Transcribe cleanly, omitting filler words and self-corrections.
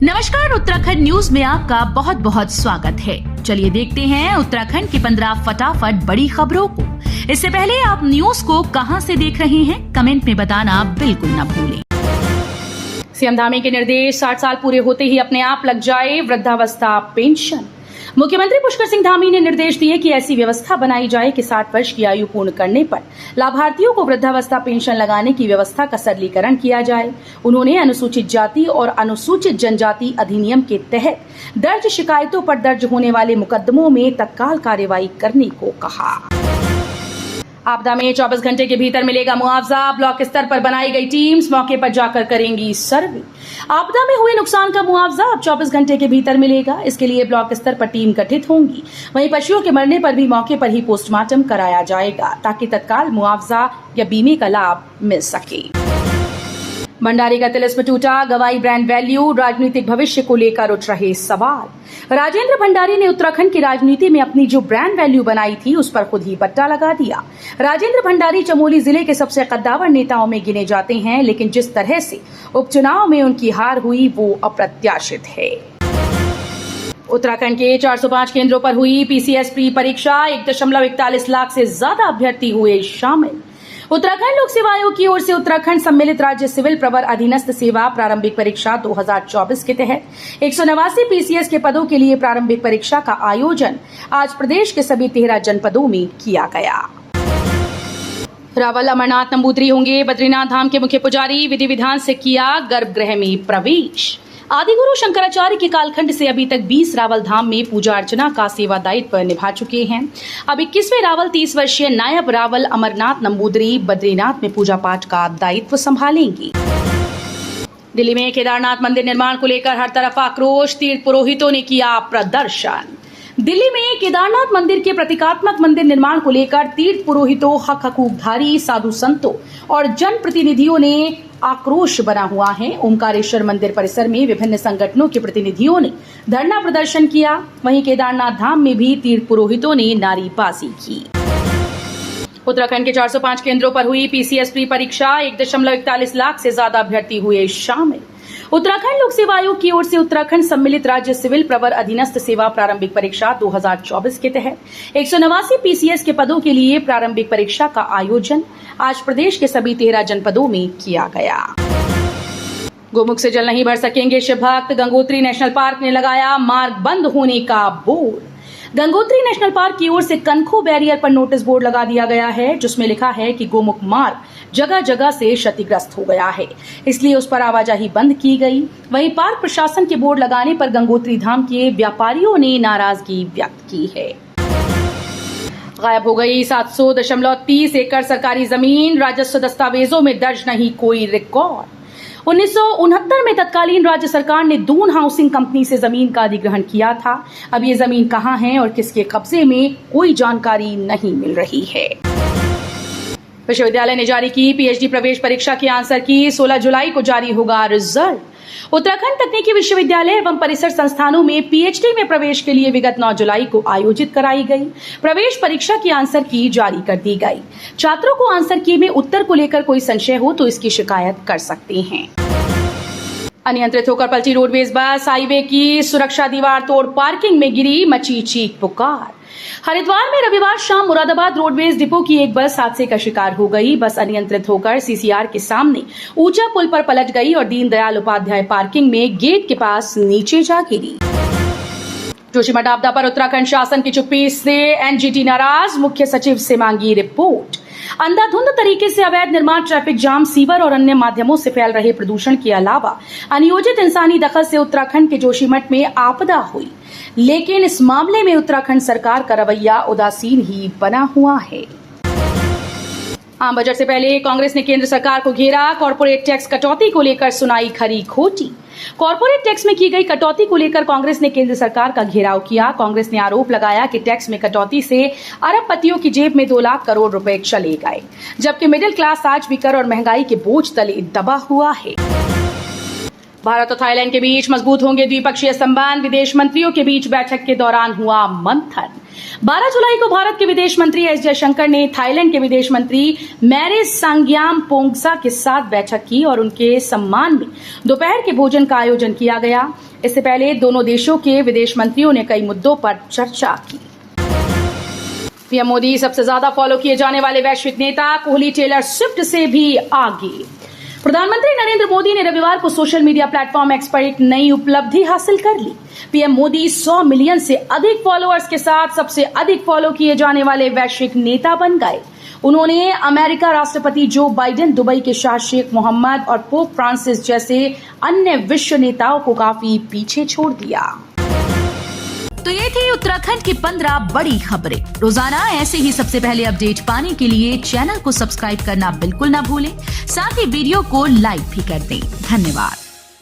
नमस्कार, उत्तराखंड न्यूज में आपका बहुत बहुत स्वागत है। चलिए देखते हैं उत्तराखंड की 15 फटाफट बड़ी खबरों को। इससे पहले आप न्यूज को कहां से देख रहे हैं, कमेंट में बताना बिल्कुल न भूलें। सीएम धामी के निर्देश, 60 साल पूरे होते ही अपने आप लग जाए वृद्धावस्था पेंशन। मुख्यमंत्री पुष्कर सिंह धामी ने निर्देश दिए कि ऐसी व्यवस्था बनाई जाए कि 60 वर्ष की आयु पूर्ण करने पर लाभार्थियों को वृद्धावस्था पेंशन लगाने की व्यवस्था का सरलीकरण किया जाए। उन्होंने अनुसूचित जाति और अनुसूचित जनजाति अधिनियम के तहत दर्ज शिकायतों पर दर्ज होने वाले मुकदमों में तत्काल कार्रवाई करने को कहा। आपदा में 24 घंटे के भीतर मिलेगा मुआवजा, ब्लॉक स्तर पर बनाई गई टीम्स मौके पर जाकर करेंगी सर्वे। आपदा में हुए नुकसान का मुआवजा अब 24 घंटे के भीतर मिलेगा। इसके लिए ब्लॉक स्तर पर टीम गठित होंगी। वहीं पशुओं के मरने पर भी मौके पर ही पोस्टमार्टम कराया जाएगा ताकि तत्काल मुआवजा या बीमे का लाभ मिल सके। भंडारी का तिलिस्म टूटा, गवाई ब्रांड वैल्यू, राजनीतिक भविष्य को लेकर उठ रहे सवाल। राजेंद्र भंडारी ने उत्तराखंड की राजनीति में अपनी जो ब्रांड वैल्यू बनाई थी उस पर खुद ही पट्टा लगा दिया। राजेंद्र भंडारी चमोली जिले के सबसे कद्दावर नेताओं में गिने जाते हैं, लेकिन जिस तरह से उपचुनाव में उनकी हार हुई वो अप्रत्याशित है। उत्तराखंड के 405 केंद्रों पर हुई पीसीएस प्री परीक्षा, 1.41 लाख से ज्यादा अभ्यर्थी हुए शामिल। उत्तराखंड लोक सेवा आयोग की ओर से उत्तराखंड सम्मिलित राज्य सिविल प्रवर अधीनस्थ सेवा प्रारंभिक परीक्षा 2024 के तहत 189 पीसीएस के पदों के लिए प्रारंभिक परीक्षा का आयोजन आज प्रदेश के सभी 13 जनपदों में किया गया। रावल अमरनाथ नंबूदरी होंगे बद्रीनाथ धाम के मुख्य पुजारी, विधि विधान से किया गर्भगृह में प्रवेश। आदिगुरु शंकराचार्य के कालखंड से अभी तक 20 रावल धाम में पूजा अर्चना का सेवा दायित्व निभा चुके हैं। अब 21वें रावल 30 वर्षीय नायब रावल अमरनाथ नंबूदरी बद्रीनाथ में पूजा पाठ का दायित्व संभालेंगी। दिल्ली में केदारनाथ मंदिर निर्माण को लेकर हर तरफ आक्रोश, तीर्थ पुरोहितों ने किया प्रदर्शन। दिल्ली में केदारनाथ मंदिर के प्रतीकात्मक मंदिर निर्माण को लेकर तीर्थ पुरोहितों, हक हकूकधारी, साधु संतों और जनप्रतिनिधियों ने आक्रोश बना हुआ है। ओमकारेश्वर मंदिर परिसर में विभिन्न संगठनों के प्रतिनिधियों ने धरना प्रदर्शन किया। वहीं केदारनाथ धाम में भी तीर्थ पुरोहितों ने नारेबाजी की। उत्तराखंड के 405 केंद्रों पर हुई पीसीएस प्री परीक्षा, 1.41 लाख से ज्यादा अभ्यर्थी हुए शामिल। उत्तराखंड लोक सेवा आयोग की ओर से उत्तराखंड सम्मिलित राज्य सिविल प्रवर अधीनस्थ सेवा प्रारंभिक परीक्षा 2024 के तहत 189 पीसीएस के पदों के लिए प्रारंभिक परीक्षा का आयोजन आज प्रदेश के सभी 13 जनपदों में किया गया। गोमुख से जल नहीं भर सकेंगे शिव भक्त, गंगोत्री नेशनल पार्क ने लगाया मार्ग बंद होने का बोर्ड। गंगोत्री नेशनल पार्क की ओर से कनखो बैरियर पर नोटिस बोर्ड लगा दिया गया है, जिसमें लिखा है कि गोमुख मार्ग जगह जगह से क्षतिग्रस्त हो गया है, इसलिए उस पर आवाजाही बंद की गई। वहीं पार्क प्रशासन के बोर्ड लगाने पर गंगोत्री धाम के व्यापारियों ने नाराजगी व्यक्त की है। गायब हो गई 700.30 एकड़ सरकारी जमीन, राजस्व दस्तावेजों में दर्ज नहीं कोई रिकॉर्ड। 1969 में तत्कालीन राज्य सरकार ने दून हाउसिंग कंपनी से जमीन का अधिग्रहण किया था। अब ये जमीन कहां है और किसके कब्जे में, कोई जानकारी नहीं मिल रही है। विश्वविद्यालय ने जारी की पीएचडी प्रवेश परीक्षा की आंसर की, 16 जुलाई को जारी होगा रिजल्ट। उत्तराखंड तकनीकी विश्वविद्यालय एवं परिसर संस्थानों में पीएचडी में प्रवेश के लिए विगत 9 जुलाई को आयोजित कराई गई प्रवेश परीक्षा की आंसर की जारी कर दी गई। छात्रों को आंसर की में उत्तर को लेकर कोई संशय हो तो इसकी शिकायत कर सकते हैं। अनियंत्रित होकर पलटी रोडवेज बस, हाईवे की सुरक्षा दीवार तोड़ पार्किंग में गिरी, मची चीख पुकार। हरिद्वार में रविवार शाम मुरादाबाद रोडवेज डिपो की एक बस हादसे का शिकार हो गई। बस अनियंत्रित होकर सीसीआर के सामने ऊंचा पुल पर पलट गई और दीनदयाल उपाध्याय पार्किंग में गेट के पास नीचे जा गिरी। जोशीमठ आपदा पर उत्तराखंड शासन की चुप्पी से एनजीटी नाराज, मुख्य सचिव से मांगी रिपोर्ट। अंधाधुंध तरीके से अवैध निर्माण, ट्रैफिक जाम, सीवर और अन्य माध्यमों से फैल रहे प्रदूषण के अलावा अनियोजित इंसानी दखल से उत्तराखंड के जोशीमठ में आपदा हुई, लेकिन इस मामले में उत्तराखंड सरकार का रवैया उदासीन ही बना हुआ है। आम बजट से पहले कांग्रेस ने केंद्र सरकार को घेरा, कॉर्पोरेट टैक्स कटौती को लेकर सुनाई खरी खोटी। कॉर्पोरेट टैक्स में की गई कटौती को लेकर कांग्रेस ने केंद्र सरकार का घेराव किया। कांग्रेस ने आरोप लगाया कि टैक्स में कटौती से अरबपतियों की जेब में 2 लाख करोड़ रुपए चले गए, जबकि मिडिल क्लास आज भी कर और महंगाई के बोझ तले दबा हुआ है। भारत और थाईलैंड के बीच मजबूत होंगे द्विपक्षीय संबंध, विदेश मंत्रियों के बीच बैठक के दौरान हुआ मंथन। 12 जुलाई को भारत के विदेश मंत्री एस जयशंकर ने थाईलैंड के विदेश मंत्री मैरिस सांग्यामपोंगसा के साथ बैठक की और उनके सम्मान में दोपहर के भोजन का आयोजन किया गया। इससे पहले दोनों देशों के विदेश मंत्रियों ने कई मुद्दों पर चर्चा की। पीएम मोदी सबसे ज्यादा फॉलो किए जाने वाले वैश्विक नेता कोहली टेलर स्विफ्ट से भी आगे। प्रधानमंत्री नरेंद्र मोदी ने रविवार को सोशल मीडिया प्लेटफॉर्म एक्स पर एक नई उपलब्धि हासिल कर ली। पीएम मोदी 100 मिलियन से अधिक फॉलोअर्स के साथ सबसे अधिक फॉलो किए जाने वाले वैश्विक नेता बन गए। उन्होंने अमेरिका राष्ट्रपति जो बाइडेन, दुबई के शाह शेख मोहम्मद और पोप फ्रांसिस जैसे अन्य विश्व नेताओं को काफी पीछे छोड़ दिया। तो ये थी उत्तराखंड की 15 बड़ी खबरें। रोजाना ऐसे ही सबसे पहले अपडेट पाने के लिए चैनल को सब्सक्राइब करना बिल्कुल ना भूलें। साथ ही वीडियो को लाइक भी कर दें। धन्यवाद।